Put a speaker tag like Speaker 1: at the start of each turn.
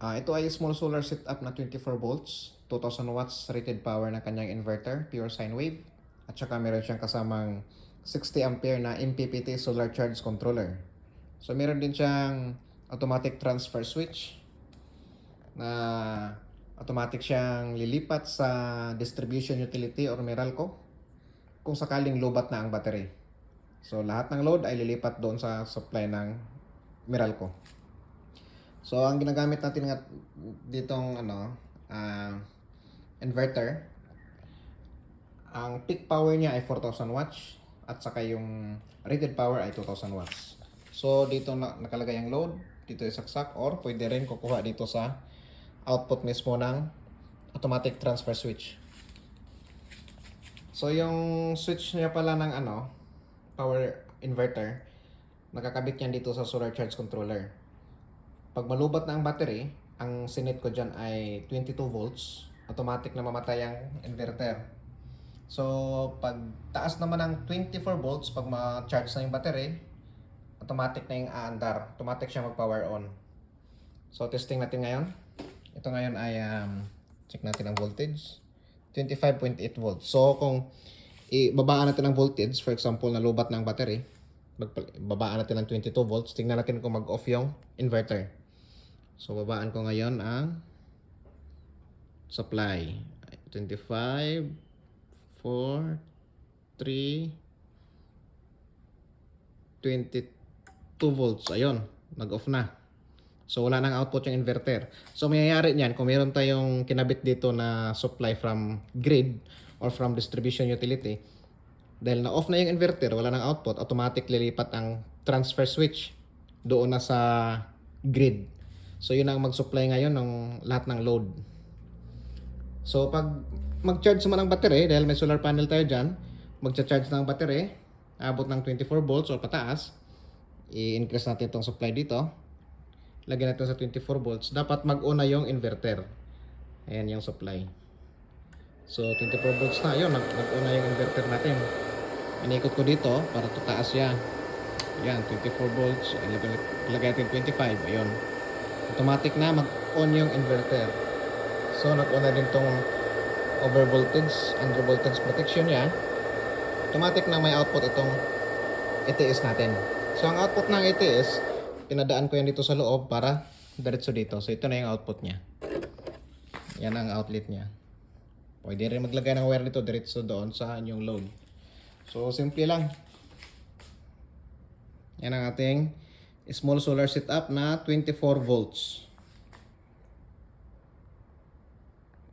Speaker 1: Ito ay small solar setup na 24 volts, 2000 watts rated power ng kanyang inverter, pure sine wave. At saka meron siyang kasamang 60 ampere na MPPT solar charge controller. So meron din siyang automatic transfer switch na automatic siyang lilipat sa distribution utility or Meralco kung sakaling lobat na ang battery. So lahat ng load ay lilipat doon sa supply ng Meralco. So ang ginagamit natin nga ditong inverter, ang peak power niya ay 4000 watts at saka yung rated power ay 2000 watts. So dito nakalagay ang load, dito isaksak, or pwede rin kukuha dito sa output mismo ng automatic transfer switch. So yung switch niya pala ng power inverter, nakakabit yan dito sa solar charge controller. Pag malubat na ang battery, ang sinit ko dyan ay 22 volts, automatic na mamatay ang inverter. So pag taas naman ng 24 volts, pag ma-charge na yung battery, automatic na yung aandar, automatic siya mag-power on. So testing natin ngayon. Ito ngayon ay check natin ang voltage, 25.8 volts. So kung ibabaan natin ang voltage, for example, nalubat na ang battery, babaan natin ng 22 volts, tingnan natin kung mag-off yung inverter. So babaan ko ngayon ang supply, 25, 4, 3, 22 volts. Ayun, nag-off na. So wala nang output yung inverter. So mayayari niyan kung meron tayong kinabit dito na supply from grid or from distribution utility, dahil na-off na yung inverter, wala nang output, automatic lilipat ang transfer switch doon na sa grid. So yun ang mag-supply ngayon ng lahat ng load. So pag mag-charge naman ang battery, dahil may solar panel tayo dyan, mag-charge na ang battery, abot ng 24 volts o pataas, i-increase natin itong supply dito, lagyan natin sa 24 volts, dapat mag-on na yung inverter. Ayan yung supply. So 24 volts na, yun, nag-on na yung inverter natin. Inikot ko dito para tutaas yan. Ayan, 24 volts, lagyan natin 25, ayun. Automatic na mag-on yung inverter. So nag-on na din tong over voltage, under voltage protection yan. Automatic na may output itong ATS natin. So ang output ng ATS, pinadaan ko yan dito sa loob para diretso dito. So ito na yung output niya. Yan ang outlet niya. Pwede rin maglagay ng wire dito diretso doon sa inyong load. So simple lang. Yan ang ating small solar setup na 24 volts.